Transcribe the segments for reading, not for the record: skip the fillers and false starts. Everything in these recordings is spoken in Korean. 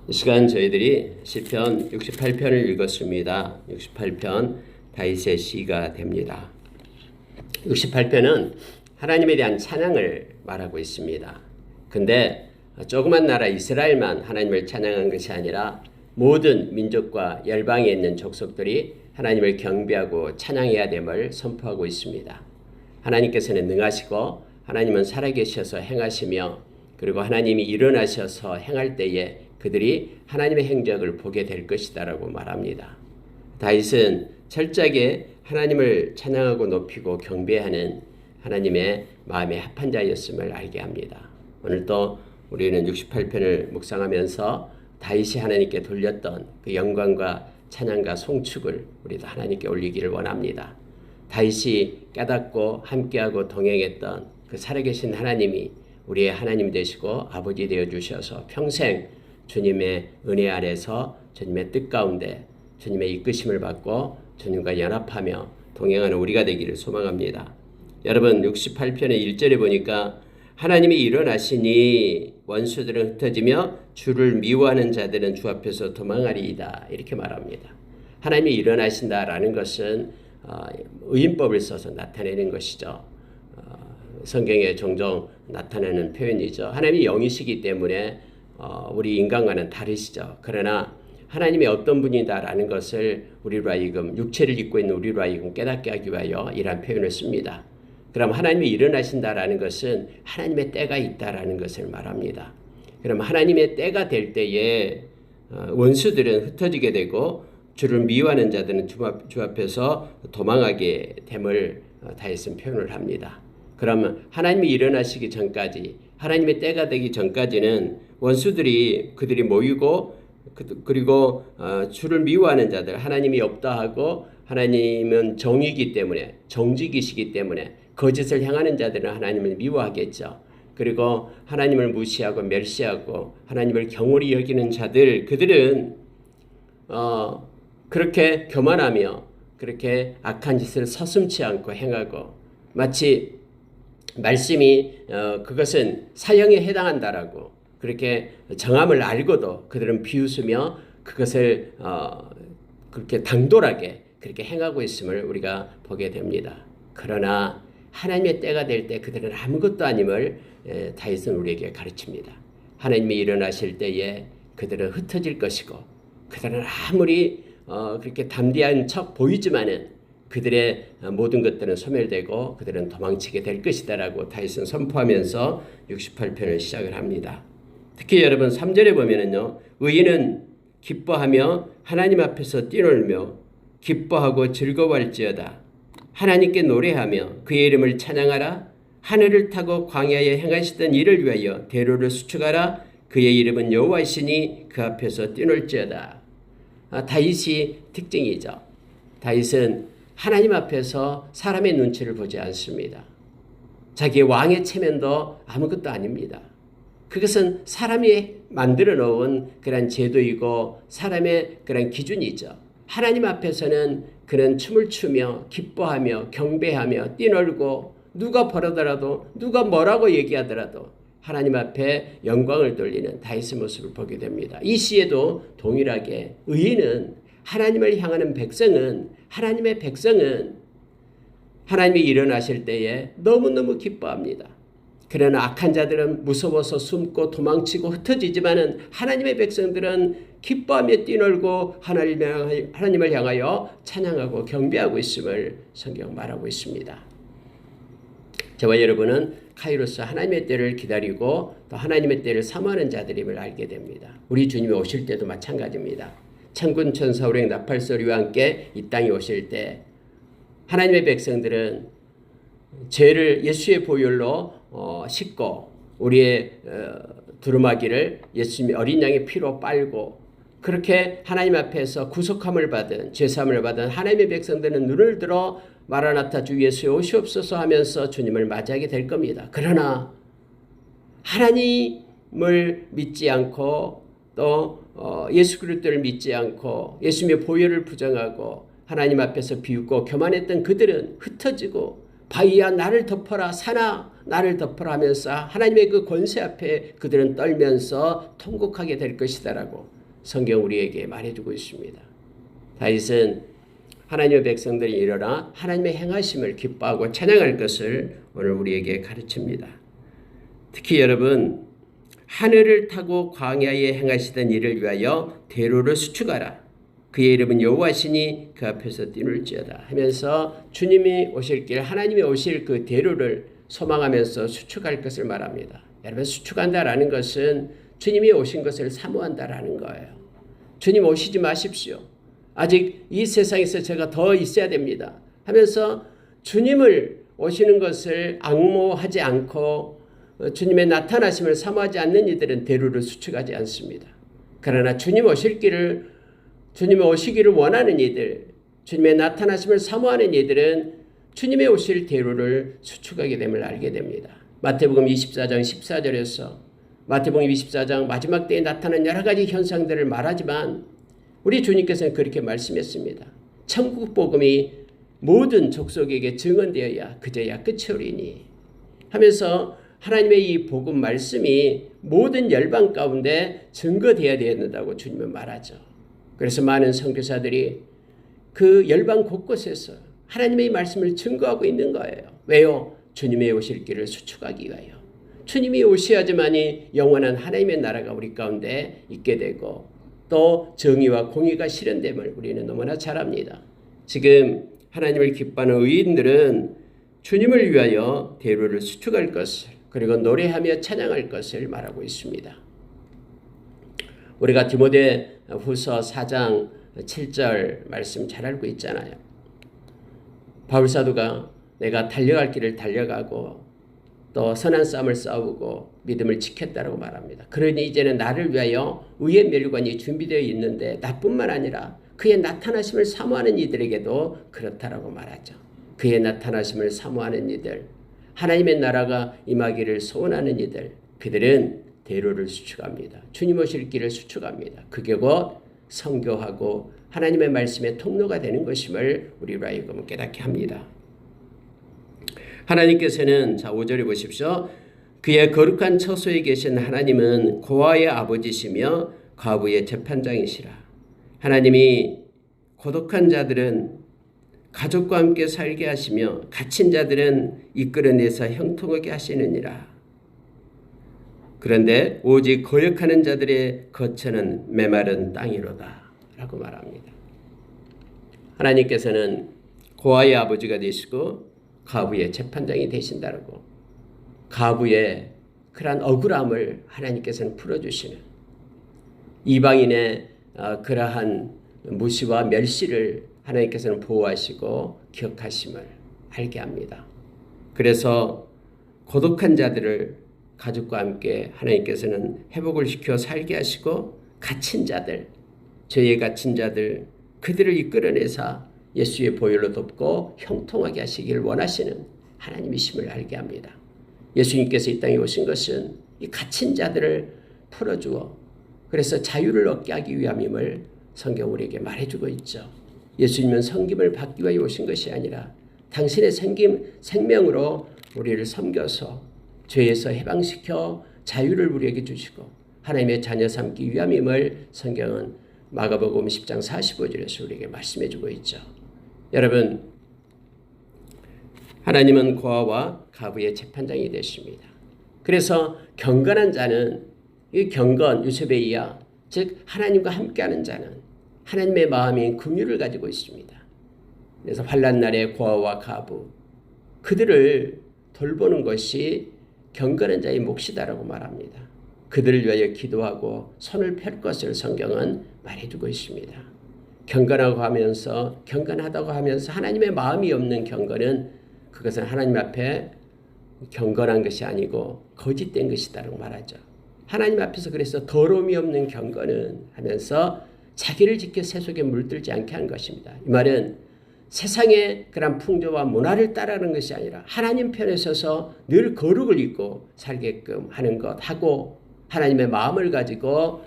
이 시간 저희들이 시편 68편을 읽었습니다. 68편 다윗의 시가 됩니다. 68편은 하나님에 대한 찬양을 말하고 있습니다. 근데 조그만 나라 이스라엘만 하나님을 찬양한 것이 아니라 모든 민족과 열방에 있는 족속들이 하나님을 경배하고 찬양해야 됨을 선포하고 있습니다. 하나님께서는 능하시고 하나님은 살아계셔서 행하시며 그리고 하나님이 일어나셔서 행할 때에 그들이 하나님의 행적을 보게 될 것이다라고 말합니다. 다윗은 철저하게 하나님을 찬양하고 높이고 경배하는 하나님의 마음에 합한 자였음을 알게 합니다. 오늘도 우리는 68편을 묵상하면서 다윗이 하나님께 돌렸던 그 영광과 찬양과 송축을 우리도 하나님께 올리기를 원합니다. 다윗이 깨닫고 함께하고 동행했던 그 살아계신 하나님이 우리의 하나님 되시고 아버지 되어주셔서 평생 주님의 은혜 아래서 주님의 뜻 가운데 주님의 이끄심을 받고 주님과 연합하며 동행하는 우리가 되기를 소망합니다. 여러분 68편의 1절에 보니까 하나님이 일어나시니 원수들은 흩어지며 주를 미워하는 자들은 주 앞에서 도망하리이다 이렇게 말합니다. 하나님이 일어나신다라는 것은 의인법을 써서 나타내는 것이죠. 성경에 종종 나타나는 표현이죠. 하나님이 영이시기 때문에 우리 인간과는 다르시죠. 그러나 하나님이 어떤 분이다라는 것을 우리로 하여금 육체를 입고 있는 우리로 하여금 깨닫게 하기 위하여 이러한 표현을 씁니다. 그럼 하나님이 일어나신다라는 것은 하나님의 때가 있다라는 것을 말합니다. 그럼 하나님의 때가 될 때에 원수들은 흩어지게 되고 주를 미워하는 자들은 주 앞에서 도망하게 됨을 다윗은 표현을 합니다. 그러면 하나님이 일어나시기 전까지 하나님의 때가 되기 전까지는 원수들이 그들이 모이고 그리고 주를 미워하는 자들 하나님이 없다 하고 하나님은 정이기 때문에 정직이시기 때문에 거짓을 행하는 자들은 하나님을 미워하겠죠. 그리고 하나님을 무시하고 멸시하고 하나님을 경홀히 여기는 자들 그들은 그렇게 교만하며 그렇게 악한 짓을 서슴지 않고 행하고 마치 말씀이 그것은 사형에 해당한다라고 그렇게 정함을 알고도 그들은 비웃으며 그것을 그렇게 당돌하게 그렇게 행하고 있음을 우리가 보게 됩니다. 그러나 하나님의 때가 될 때 그들은 아무것도 아님을 다윗은 우리에게 가르칩니다. 하나님이 일어나실 때에 그들은 흩어질 것이고 그들은 아무리 그렇게 담대한 척 보이지만은 그들의 모든 것들은 소멸되고 그들은 도망치게 될 것이다라고 다윗은 선포하면서 68편을 시작을 합니다. 특히 여러분 3절에 보면은요. 의인은 기뻐하며 하나님 앞에서 뛰놀며 기뻐하고 즐거워할지어다. 하나님께 노래하며 그의 이름을 찬양하라. 하늘을 타고 광야에 행하시던 일을 위하여 대로를 수축하라. 그의 이름은 여호와이시니 그 앞에서 뛰놀지어다. 다윗이 특징이죠. 다윗은 하나님 앞에서 사람의 눈치를 보지 않습니다. 자기의 왕의 체면도 아무것도 아닙니다. 그것은 사람이 만들어 놓은 그런 제도이고 사람의 그런 기준이죠. 하나님 앞에서는 그는 춤을 추며 기뻐하며 경배하며 뛰놀고 누가 벌하더라도 누가 뭐라고 얘기하더라도 하나님 앞에 영광을 돌리는 다윗의 모습을 보게 됩니다. 이 시에도 동일하게 의인은 하나님을 향하는 백성은 하나님의 백성은 하나님이 일어나실 때에 너무너무 기뻐합니다. 그러나 악한 자들은 무서워서 숨고 도망치고 흩어지지만은 하나님의 백성들은 기뻐하며 뛰놀고 하나님을 향하여 찬양하고 경배하고 있음을 성경 말하고 있습니다. 저와 여러분은 카이로스 하나님의 때를 기다리고 또 하나님의 때를 사모하는 자들임을 알게 됩니다. 우리 주님이 오실 때도 마찬가지입니다. 천군 천사 우령 나팔 소리와 함께 이 땅에 오실 때 하나님의 백성들은 죄를 예수의 보혈로 씻고 우리의 두루마기를 예수님의 어린 양의 피로 빨고 그렇게 하나님 앞에서 구속함을 받은 죄사함을 받은 하나님의 백성들은 눈을 들어 마라나타 주 예수여 오시옵소서 하면서 주님을 맞이하게 될 겁니다. 그러나 하나님을 믿지 않고 또 예수 그리스도를 믿지 않고 예수님의 보혈을 부정하고 하나님 앞에서 비웃고 교만했던 그들은 흩어지고 바위야 나를 덮어라 산아 나를 덮어라 하면서 하나님의 그 권세 앞에 그들은 떨면서 통곡하게 될 것이다라고 성경 우리에게 말해주고 있습니다. 다윗은 하나님의 백성들이 일어나 하나님의 행하심을 기뻐하고 찬양할 것을 오늘 우리에게 가르칩니다. 특히 여러분, 하늘을 타고 광야에 행하시던 일을 위하여 대로를 수축하라. 그의 이름은 여호와시니 그 앞에서 뛰놀지어다 하면서 주님이 오실 길, 하나님이 오실 그 대로를 소망하면서 수축할 것을 말합니다. 여러분, 수축한다라는 것은 주님이 오신 것을 사모한다라는 거예요. 주님 오시지 마십시오. 아직 이 세상에서 제가 더 있어야 됩니다 하면서 주님을 오시는 것을 앙모하지 않고 주님의 나타나심을 사모하지 않는 이들은 대로를 수축하지 않습니다. 그러나 주님 오시기를 원하는 이들, 주님의 나타나심을 사모하는 이들은 주님의 오실 대로를 수축하게 됨을 알게 됩니다. 마태복음 24장 14절에서 마태복음 24장 마지막 때에 나타난 여러 가지 현상들을 말하지만 우리 주님께서는 그렇게 말씀했습니다. 천국 복음이 모든 족속에게 증언되어야 그제야 끝이 오리니 하면서 하나님의 이 복음 말씀이 모든 열방 가운데 증거되어야 된다고 주님은 말하죠. 그래서 많은 선교사들이 그 열방 곳곳에서 하나님의 말씀을 증거하고 있는 거예요. 왜요? 주님의 오실 길을 수축하기 위하여. 주님이 오셔야지만이 영원한 하나님의 나라가 우리 가운데 있게 되고 또 정의와 공의가 실현됨을 우리는 너무나 잘 압니다. 지금 하나님을 기뻐하는 의인들은 주님을 위하여 대로를 수축할 것을 그리고 노래하며 찬양할 것을 말하고 있습니다. 우리가 디모데 후서 4장 7절 말씀 잘 알고 있잖아요. 바울사도가 내가 달려갈 길을 달려가고 또 선한 싸움을 싸우고 믿음을 지켰다라고 말합니다. 그러니 이제는 나를 위하여 의의 멸관이 준비되어 있는데 나뿐만 아니라 그의 나타나심을 사모하는 이들에게도 그렇다라고 말하죠. 그의 나타나심을 사모하는 이들, 하나님의 나라가 임하기를 소원하는 이들, 그들은 대로를 수축합니다. 주님 오실 길을 수축합니다. 그게 곧 선교하고 하나님의 말씀의 통로가 되는 것임을 우리로 하여금 깨닫게 합니다. 하나님께서는 5절에 보십시오. 그의 거룩한 처소에 계신 하나님은 고아의 아버지시며 과부의 재판장이시라. 하나님이 고독한 자들은 가족과 함께 살게 하시며 갇힌 자들은 이끌어내서 형통하게 하시느니라. 그런데 오직 거역하는 자들의 거처는 메마른 땅이로다 라고 말합니다. 하나님께서는 고아의 아버지가 되시고 과부의 재판장이 되신다고, 과부의 그러한 억울함을 하나님께서는 풀어주시는, 이방인의 그러한 무시와 멸시를 하나님께서는 보호하시고 기억하심을 알게 합니다. 그래서 고독한 자들을 가족과 함께 하나님께서는 회복을 시켜 살게 하시고 갇힌 자들, 죄에 갇힌 자들, 그들을 이끌어내사 예수의 보혈로 돕고 형통하게 하시기를 원하시는 하나님이심을 알게 합니다. 예수님께서 이 땅에 오신 것은 이 갇힌 자들을 풀어주어 그래서 자유를 얻게 하기 위함임을 성경 우리에게 말해주고 있죠. 예수님은 섬김을 받기 위해 오신 것이 아니라 당신의 생명으로 우리를 섬겨서 죄에서 해방시켜 자유를 우리에게 주시고 하나님의 자녀 삼기 위함임을 성경은 마가복음 10장 45절에서 우리에게 말씀해주고 있죠. 여러분, 하나님은 고아와 과부의 재판장이 되십니다. 그래서 경건한 자는, 이 경건, 유세베이야, 즉 하나님과 함께하는 자는 하나님의 마음인 긍휼을 가지고 있습니다. 그래서 환난 날에 고아와 과부, 그들을 돌보는 것이 경건한 자의 몫이다라고 말합니다. 그들을 위하여 기도하고 손을 펼 것을 성경은 말해주고 있습니다. 경건하다고 하면서 하나님의 마음이 없는 경건은 그것은 하나님 앞에 경건한 것이 아니고 거짓된 것이다라고 말하죠. 하나님 앞에서 그래서 더러움이 없는 경건은 하면서 자기를 지켜 세속에 물들지 않게 하는 것입니다. 이 말은 세상의 그런 풍조와 문화를 따르는 것이 아니라 하나님 편에 서서 늘 거룩을 입고 살게끔 하는 것하고 하나님의 마음을 가지고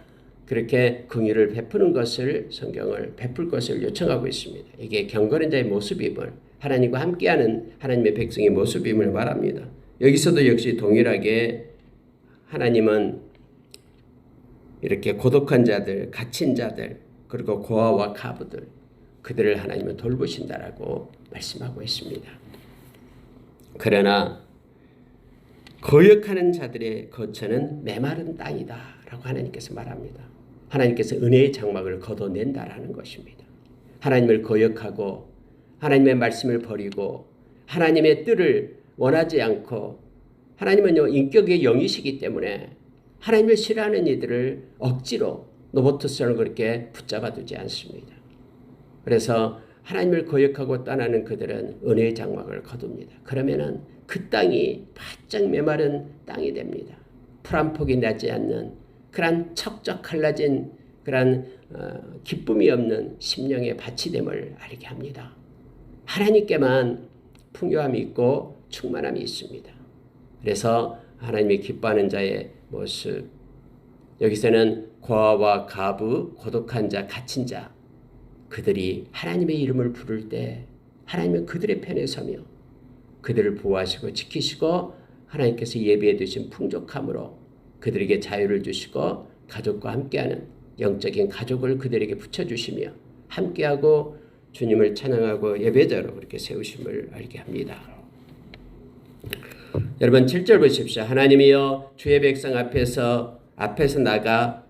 그렇게 긍휼을 베푸는 것을 성경을 베풀 것을 요청하고 있습니다. 이게 경건한 자의 모습임을, 하나님과 함께하는 하나님의 백성의 모습임을 말합니다. 여기서도 역시 동일하게 하나님은 이렇게 고독한 자들, 갇힌 자들, 그리고 고아와 가부들, 그들을 하나님은 돌보신다라고 말씀하고 있습니다. 그러나 거역하는 자들의 거처는 메마른 땅이다라고 하나님께서 말합니다. 하나님께서 은혜의 장막을 걷어낸다라는 것입니다. 하나님을 거역하고 하나님의 말씀을 버리고 하나님의 뜻을 원하지 않고, 하나님은요 인격의 영이시기 때문에 하나님을 싫어하는 이들을 억지로 노보트처럼 그렇게 붙잡아 두지 않습니다. 그래서 하나님을 거역하고 떠나는 그들은 은혜의 장막을 거둡니다. 그러면은 그 땅이 바짝 메마른 땅이 됩니다. 풀 한 폭이 나지 않는 그런 척척 갈라진 그런 기쁨이 없는 심령의 밭이 됨을 알게 합니다. 하나님께만 풍요함이 있고 충만함이 있습니다. 그래서 하나님이 기뻐하는 자의 모습, 여기서는 고아와 가부, 고독한 자, 갇힌 자, 그들이 하나님의 이름을 부를 때 하나님은 그들의 편에 서며 그들을 보호하시고 지키시고 하나님께서 예비해 두신 풍족함으로 그들에게 자유를 주시고 가족과 함께하는 영적인 가족을 그들에게 붙여주시며 함께하고 주님을 찬양하고 예배자로 그렇게 세우심을 알게 합니다. 여러분 7절 보십시오. 하나님이여 주의 백성 앞에서 나가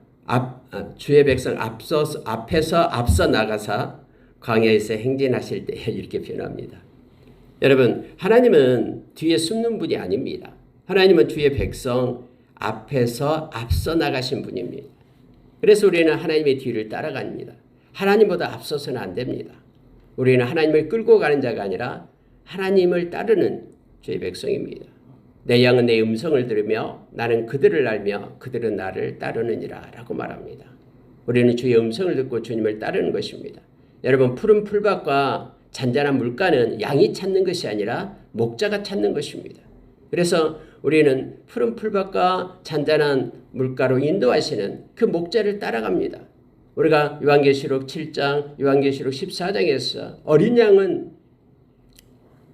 주의 백성 앞에서 앞서 나가사 광야에서 행진하실 때 이렇게 표현합니다. 여러분 하나님은 뒤에 숨는 분이 아닙니다. 하나님은 주의 백성 앞에서 앞서 나가신 분입니다. 그래서 우리는 하나님의 뒤를 따라갑니다. 하나님보다 앞서서는 안 됩니다. 우리는 하나님을 끌고 가는 자가 아니라 하나님을 따르는 주의 백성입니다. 내 양은 내 음성을 들으며 나는 그들을 알며 그들은 나를 따르느니라 라고 말합니다. 우리는 주의 음성을 듣고 주님을 따르는 것입니다. 여러분 푸른 풀밭과 잔잔한 물가는 양이 찾는 것이 아니라 목자가 찾는 것입니다. 그래서 우리는 푸른 풀밭과 잔잔한 물가로 인도하시는 그 목자를 따라갑니다. 우리가 요한계시록 7장, 요한계시록 14장에서 어린 양은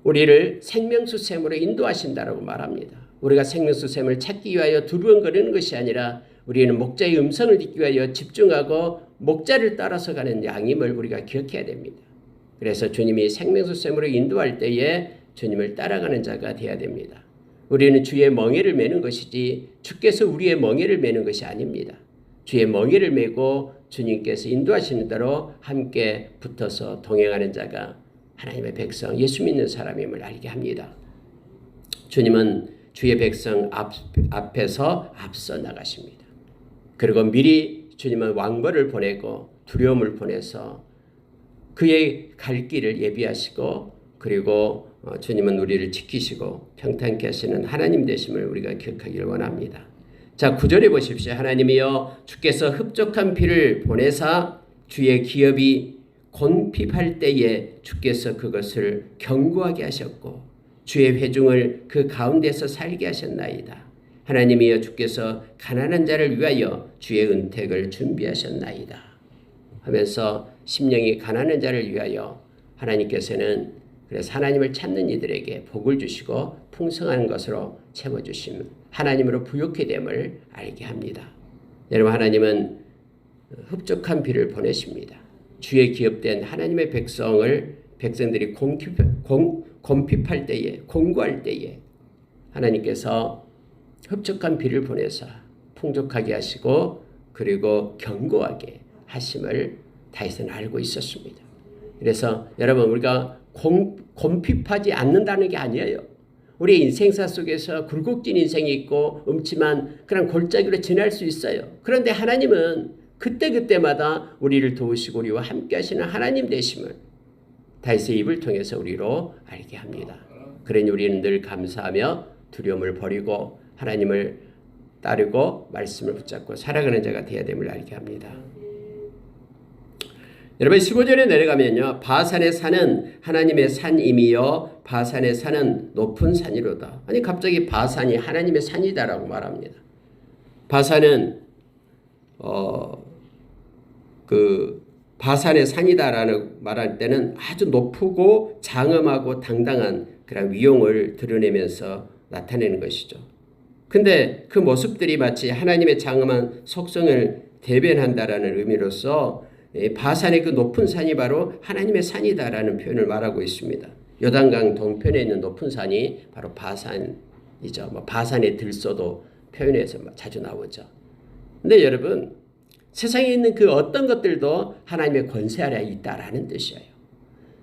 우리를 생명수 샘으로 인도하신다라고 말합니다. 우리가 생명수 샘을 찾기 위하여 두루뭉거리는 것이 아니라 우리는 목자의 음성을 듣기 위하여 집중하고 목자를 따라서 가는 양임을 우리가 기억해야 됩니다. 그래서 주님이 생명수 샘으로 인도할 때에 주님을 따라가는 자가 되어야 됩니다. 우리는 주의 멍에를 메는 것이지 주께서 우리의 멍에를 메는 것이 아닙니다. 주의 멍에를 메고 주님께서 인도하시는 대로 함께 붙어서 동행하는 자가 하나님의 백성, 예수 믿는 사람임을 알게 합니다. 주님은 주의 백성 앞에서 앞서 나가십니다. 그리고 미리 주님은 왕벌을 보내고 두려움을 보내서 그의 갈 길을 예비하시고, 그리고 주님은 우리를 지키시고 평탄케 하시는 하나님 되심을 우리가 기억하기를 원합니다. 자, 9절에 보십시오. 하나님이여 주께서 흡족한 피를 보내사 주의 기업이 곤핍할 때에 주께서 그것을 견고하게 하셨고 주의 회중을 그 가운데서 살게 하셨나이다. 하나님이여 주께서 가난한 자를 위하여 주의 은택을 준비하셨나이다 하면서 심령이 가난한 자를 위하여 하나님께서는 그래서 하나님을 찾는 이들에게 복을 주시고 풍성한 것으로 채워주심, 하나님으로 부욕해 됨을 알게 합니다. 여러분 하나님은 흡족한 비를 보내십니다. 주의 기업된 하나님의 백성들이 곤핍할 때에, 공고할 때에 하나님께서 흡족한 비를 보내사 풍족하게 하시고 그리고 견고하게 하심을 다윗은 알고 있었습니다. 그래서 여러분 우리가 곤핍하지 않는다는 게 아니에요. 우리 인생사 속에서 굴곡진 인생이 있고 음침한 그런 골짜기로 지날 수 있어요. 그런데 하나님은 그때그때마다 우리를 도우시고 우리와 함께 하시는 하나님 되심을 다윗의 입을 통해서 우리로 알게 합니다. 그러니 우리는 늘 감사하며 두려움을 버리고 하나님을 따르고 말씀을 붙잡고 살아가는 자가 되어야 됨을 알게 합니다. 여러분 15절에 내려가면요. 바산의 산은 하나님의 산임이요 바산의 산은 높은 산이로다. 아니 갑자기 바산이 하나님의 산이다라고 말합니다. 바산은 바산의 산이다라는 말할 때는 아주 높고 장엄하고 당당한 그런 위용을 드러내면서 나타내는 것이죠. 근데 그 모습들이 마치 하나님의 장엄한 속성을 대변한다라는 의미로서 바산의 그 높은 산이 바로 하나님의 산이다라는 표현을 말하고 있습니다. 요단강 동편에 있는 높은 산이 바로 바산이죠. 바산의 들소도 표현해서 자주 나오죠. 근데 여러분, 세상에 있는 그 어떤 것들도 하나님의 권세 아래에 있다라는 뜻이에요.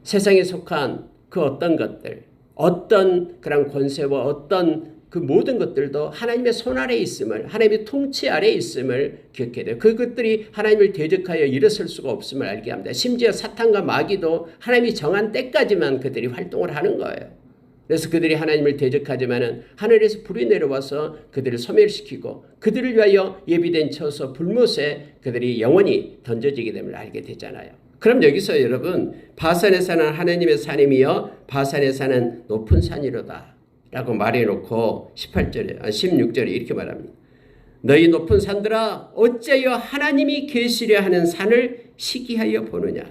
세상에 속한 그 어떤 것들, 어떤 그런 권세와 어떤 그 모든 것들도 하나님의 손 아래에 있음을, 하나님의 통치 아래에 있음을 기억해야 돼요. 그것들이 하나님을 대적하여 일어설 수가 없음을 알게 합니다. 심지어 사탄과 마귀도 하나님이 정한 때까지만 그들이 활동을 하는 거예요. 그래서 그들이 하나님을 대적하지만은 하늘에서 불이 내려와서 그들을 소멸시키고 그들을 위하여 예비된 처소 불못에 그들이 영원히 던져지게 됨을 알게 되잖아요. 그럼 여기서 여러분, 바산의 산은 하나님의 산이며 바산의 산은 높은 산이로다 라고 말해놓고 16절에 이렇게 말합니다. 너희 높은 산들아 어찌하여 하나님이 계시려 하는 산을 시기하여 보느냐.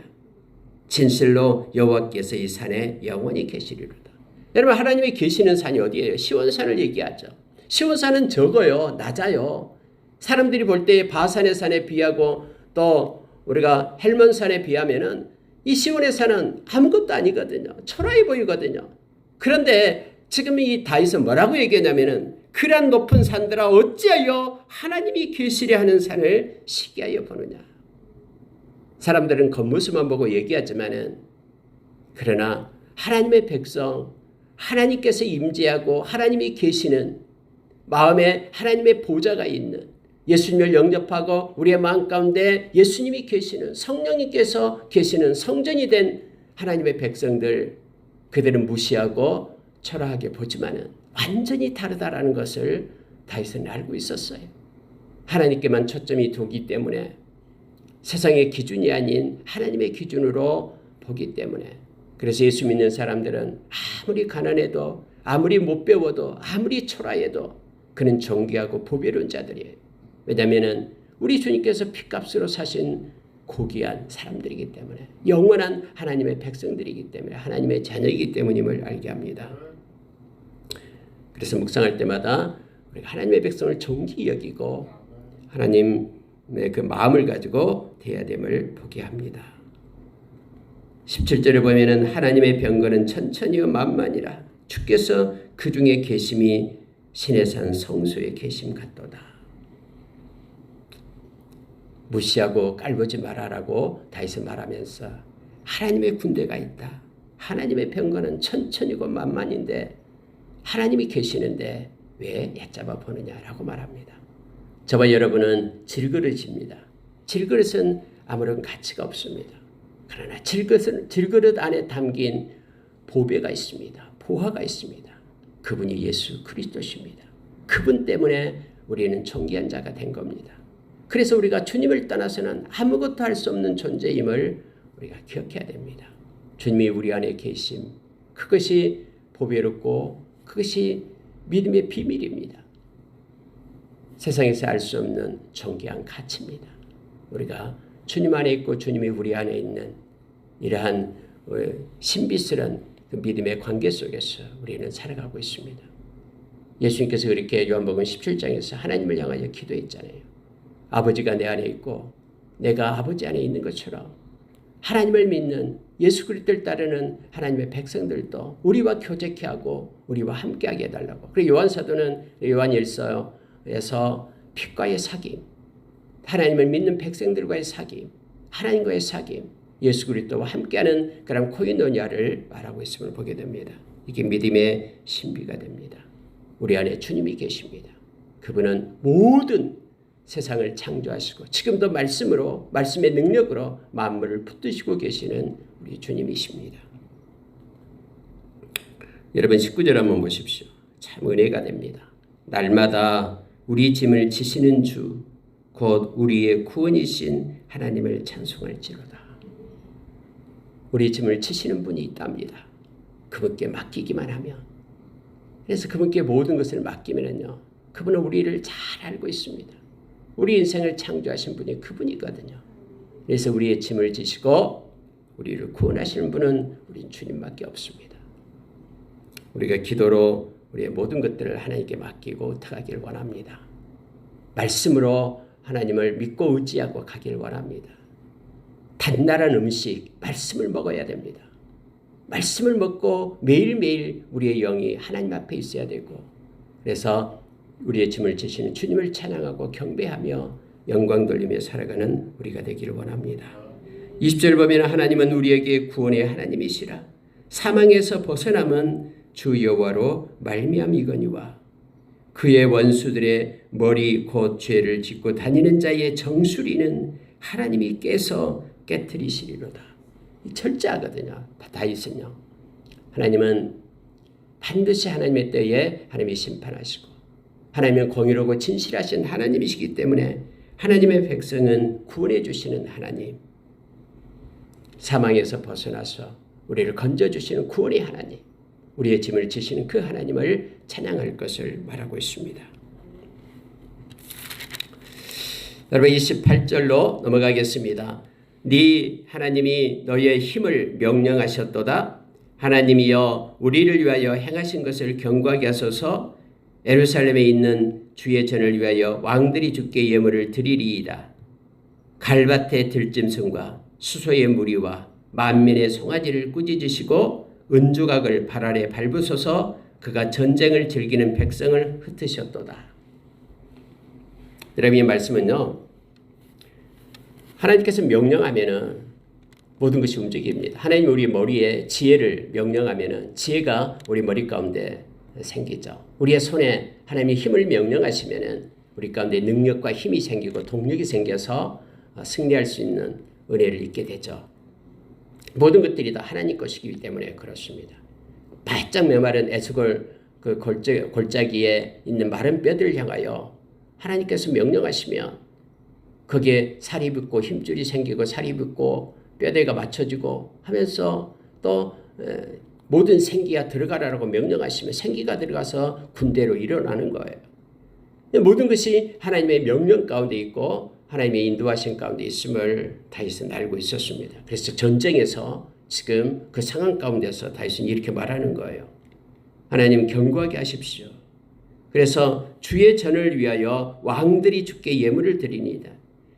진실로 여호와께서 이 산에 영원히 계시리로다. 여러분, 하나님이 계시는 산이 어디예요? 시온산을 얘기하죠. 시온산은 적어요. 낮아요. 사람들이 볼 때 바산의 산에 비하고 또 우리가 헬몬산에 비하면은 이 시온의 산은 아무것도 아니거든요. 초라해 보이거든요. 그런데 지금 이 다윗은 뭐라고 얘기하냐면은 그러한 높은 산들아 어찌하여 하나님이 계시려 하는 산을 시기하여 보느냐. 사람들은 겉모습만 보고 얘기하지만은 그러나 하나님의 백성, 하나님께서 임재하고 하나님이 계시는 마음에 하나님의 보좌가 있는 예수님을 영접하고 우리의 마음 가운데 예수님이 계시는 성령님께서 계시는 성전이 된 하나님의 백성들, 그들은 무시하고 초라하게 보지만은 완전히 다르다라는 것을 다윗은 알고 있었어요. 하나님께만 초점이 두기 때문에 세상의 기준이 아닌 하나님의 기준으로 보기 때문에 그래서 예수 믿는 사람들은 아무리 가난해도 아무리 못 배워도 아무리 초라해도 그는 존귀하고 보배로운 자들이에요. 왜냐하면 우리 주님께서 피값으로 사신 고귀한 사람들이기 때문에 영원한 하나님의 백성들이기 때문에 하나님의 자녀이기 때문임을 알게 합니다. 그래서 묵상할 때마다 우리가 하나님의 백성을 존귀히 여기고 하나님의 그 마음을 가지고 대해야 됨을 보게 합니다. 17절에 보면은 하나님의 병거는 천천히요 만만이라 주께서 그 중에 계심이 신의 산 성소에 계심 같도다. 무시하고 깔보지 말아라고 다윗은 말하면서 하나님의 군대가 있다. 하나님의 병거는 천천히고 만만인데 하나님이 계시는데 왜 얕잡아 보느냐라고 말합니다. 저와 여러분은 질그릇입니다. 질그릇은 아무런 가치가 없습니다. 그러나 질그릇 안에 담긴 보배가 있습니다. 보화가 있습니다. 그분이 예수 그리스도십니다. 그분 때문에 우리는 존귀한 자가 된 겁니다. 그래서 우리가 주님을 떠나서는 아무것도 할 수 없는 존재임을 우리가 기억해야 됩니다. 주님이 우리 안에 계심, 그것이 보배롭고 그것이 믿음의 비밀입니다. 세상에서 알 수 없는 존귀한 가치입니다. 우리가 주님 안에 있고 주님이 우리 안에 있는 이러한 신비스러운 그 믿음의 관계 속에서 우리는 살아가고 있습니다. 예수님께서 그렇게 요한복음 17장에서 하나님을 향하여 기도했잖아요. 아버지가 내 안에 있고 내가 아버지 안에 있는 것처럼 하나님을 믿는 예수 그리스도를 따르는 하나님의 백성들도 우리와 교제케 하고 우리와 함께하게 해달라고. 그리고 요한사도는 요한일서에서 빛과의 사귐, 하나님을 믿는 백성들과의 사귐, 하나님과의 사귐, 예수 그리스도와 함께하는 그런 코이노니아를 말하고 있음을 보게 됩니다. 이게 믿음의 신비가 됩니다. 우리 안에 주님이 계십니다. 그분은 모든 세상을 창조하시고 지금도 말씀으로, 말씀의 능력으로 만물을 붙드시고 계시는 우리 주님이십니다. 여러분 19절 한번 보십시오. 참 은혜가 됩니다. 날마다 우리 짐을 지시는 주, 곧 우리의 구원이신 하나님을 찬송할지로다. 우리 짐을 지시는 분이 있답니다. 그분께 맡기기만 하면. 그래서 그분께 모든 것을 맡기면요, 그분은 우리를 잘 알고 있습니다. 우리 인생을 창조하신 분이 그분이거든요. 그래서 우리의 짐을 지시고 우리를 구원하시는 분은 우리 주님밖에 없습니다. 우리가 기도로 우리의 모든 것들을 하나님께 맡기고 들어가길 원합니다. 말씀으로 하나님을 믿고 의지하고 가길 원합니다. 단단한 음식, 말씀을 먹어야 됩니다. 말씀을 먹고 매일매일 우리의 영이 하나님 앞에 있어야 되고, 그래서 우리의 짐을 지시는 주님을 찬양하고 경배하며 영광 돌리며 살아가는 우리가 되기를 원합니다. 20절 보면 하나님은 우리에게 구원의 하나님이시라. 사망에서 벗어남은 주 여호와로 말미암이거니와 그의 원수들의 머리 곧 죄를 짓고 다니는 자의 정수리는 하나님이 깨서 깨트리시리로다. 철저하거든요. 다윗은요. 하나님은 반드시 하나님의 때에 하나님이 심판하시고, 하나님은 공의롭고 진실하신 하나님이시기 때문에 하나님의 백성은 구원해 주시는 하나님, 사망에서 벗어나서 우리를 건져주시는 구원의 하나님, 우리의 짐을 지시는 그 하나님을 찬양할 것을 말하고 있습니다. 여러분 28절로 넘어가겠습니다. 네 하나님이 너희의 힘을 명령하셨도다. 하나님이여 우리를 위하여 행하신 것을 경고하게 하소서. 예루살렘에 있는 주의 전을 위하여 왕들이 주께 예물을 드리리이다. 갈밭의 들짐승과 수소의 무리와 만민의 송아지를 꾸짖으시고 은주각을 발 아래 밟으소서. 그가 전쟁을 즐기는 백성을 흩으셨도다. 여러분 이 말씀은요, 하나님께서 명령하면은 모든 것이 움직입니다. 하나님이 우리 머리에 지혜를 명령하면은 지혜가 우리 머리 가운데 생기죠. 우리의 손에 하나님이 힘을 명령하시면은 우리 가운데 능력과 힘이 생기고 동력이 생겨서 승리할 수 있는 은혜를 입게 되죠. 모든 것들이 다 하나님 것이기 때문에 그렇습니다. 바짝 메마른 에스골 그 골짜기에 있는 마른 뼈들을 향하여 하나님께서 명령하시면 거기에 살이 붙고 힘줄이 생기고 살이 붙고 뼈대가 맞춰지고 하면서 또 모든 생기가 들어가라고 명령하시면 생기가 들어가서 군대로 일어나는 거예요. 모든 것이 하나님의 명령 가운데 있고 하나님의 인도하신 가운데 있음을 다윗은 알고 있었습니다. 그래서 전쟁에서 지금 그 상황 가운데서 다윗은 이렇게 말하는 거예요. 하나님 경고하게 하십시오. 그래서 주의 전을 위하여 왕들이 주께 예물을 드리니이다.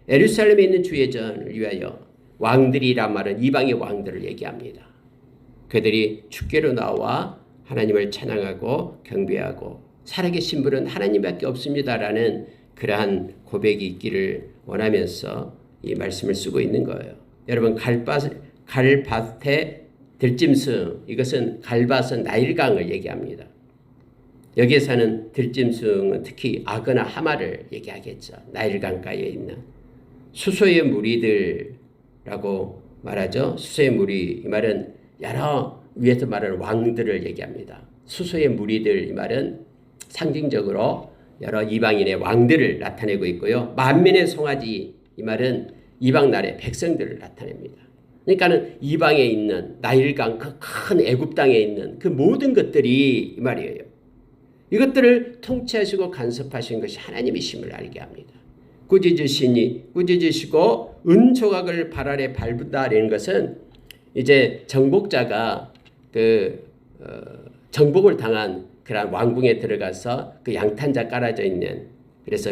예루살렘에 있는 주의 전을 위하여 왕들이란 말은 이방의 왕들을 얘기합니다. 그들이 주께로 나와 하나님을 찬양하고 경배하고 살아계신 분은 하나님밖에 없습니다라는 그러한 고백이 있기를 원하면서 이 말씀을 쓰고 있는 거예요. 여러분 갈밭의 들짐승, 이것은 갈밭은 나일강을 얘기합니다. 여기에 사는 들짐승은 특히 악어나 하마를 얘기하겠죠. 나일강가에 있는 수소의 무리들라고 말하죠. 수소의 무리, 이 말은 여러 위에서 말하는 왕들을 얘기합니다. 수소의 무리들, 이 말은 상징적으로 여러 이방인의 왕들을 나타내고 있고요. 만민의 송아지, 이 말은 이방 나라의 백성들을 나타냅니다. 그러니까는 이방에 있는 나일강 그 큰 애굽 땅에 있는 그 모든 것들이 이 말이에요. 이것들을 통치하시고 간섭하신 것이 하나님이심을 알게 합니다. 꾸짖으시고 은조각을 발 아래 밟는다라는 것은 이제 정복자가 정복을 당한 그런 왕궁에 들어가서 그 양탄자 깔아져 있는, 그래서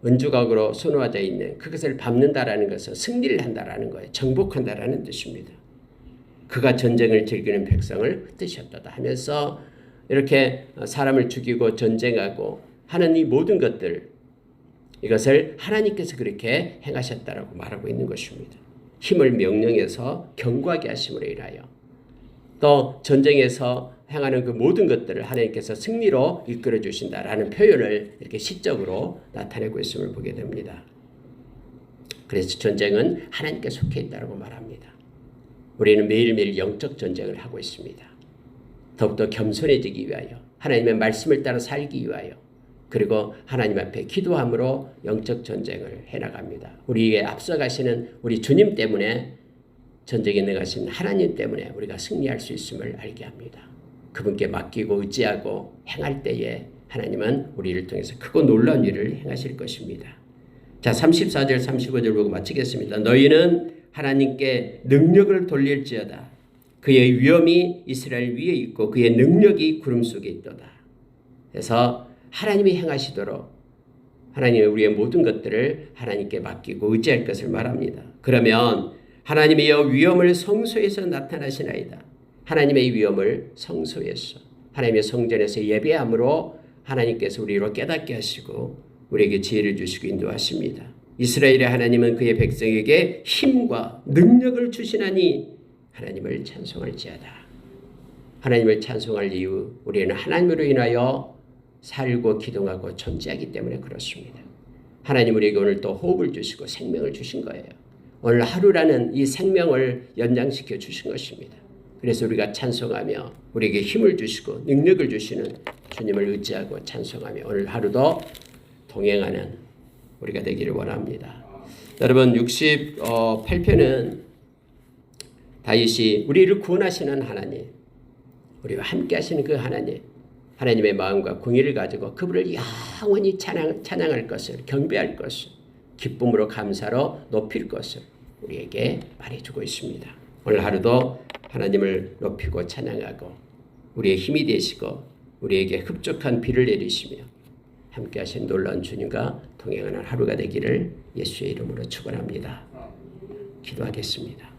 은조각으로 수놓아져 있는 그것을 밟는다라는 것은 승리를 한다라는 거예요. 정복한다라는 뜻입니다. 그가 전쟁을 즐기는 백성을 흩으셨다 하면서 이렇게 사람을 죽이고 전쟁하고 하는 이 모든 것들, 이것을 하나님께서 그렇게 행하셨다라고 말하고 있는 것입니다. 힘을 명령해서 경고하게 하심으로 인하여 또 전쟁에서 행하는 그 모든 것들을 하나님께서 승리로 이끌어 주신다라는 표현을 이렇게 시적으로 나타내고 있음을 보게 됩니다. 그래서 전쟁은 하나님께 속해 있다고 말합니다. 우리는 매일매일 영적 전쟁을 하고 있습니다. 더욱더 겸손해지기 위하여, 하나님의 말씀을 따라 살기 위하여, 그리고 하나님 앞에 기도함으로 영적 전쟁을 해나갑니다. 우리에게 앞서가시는 우리 주님 때문에, 전쟁에 나가신 하나님 때문에 우리가 승리할 수 있음을 알게 합니다. 그분께 맡기고 의지하고 행할 때에 하나님은 우리를 통해서 크고 놀라운 일을 행하실 것입니다. 자, 34절 35절 보고 마치겠습니다. 너희는 하나님께 능력을 돌릴지어다. 그의 위엄이 이스라엘 위에 있고 그의 능력이 구름 속에 있도다. 그래서 하나님이 행하시도록 하나님의 우리의 모든 것들을 하나님께 맡기고 의지할 것을 말합니다. 그러면 하나님의 위엄을 성소에서 나타나시나이다. 하나님의 위엄을 성소에서 하나님의 성전에서 예배함으로 하나님께서 우리로 깨닫게 하시고 우리에게 지혜를 주시고 인도하십니다. 이스라엘의 하나님은 그의 백성에게 힘과 능력을 주시나니 하나님을 찬송할지어다. 하나님을 찬송할 이유, 우리는 하나님으로 인하여 살고 기동하고 존재하기 때문에 그렇습니다. 하나님 우리에게 오늘 또 호흡을 주시고 생명을 주신 거예요. 오늘 하루라는 이 생명을 연장시켜 주신 것입니다. 그래서 우리가 찬송하며 우리에게 힘을 주시고 능력을 주시는 주님을 의지하고 찬송하며 오늘 하루도 동행하는 우리가 되기를 원합니다. 여러분 68편은 다윗이 우리를 구원하시는 하나님, 우리와 함께 하시는 그 하나님, 하나님의 마음과 공의를 가지고 그분을 영원히 찬양할 것을, 경배할 것을, 기쁨으로 감사로 높일 것을 우리에게 말해주고 있습니다. 오늘 하루도 하나님을 높이고 찬양하고 우리의 힘이 되시고 우리에게 흡족한 비를 내리시며 함께 하신 놀라운 주님과 동행하는 하루가 되기를 예수의 이름으로 축원합니다. 기도하겠습니다.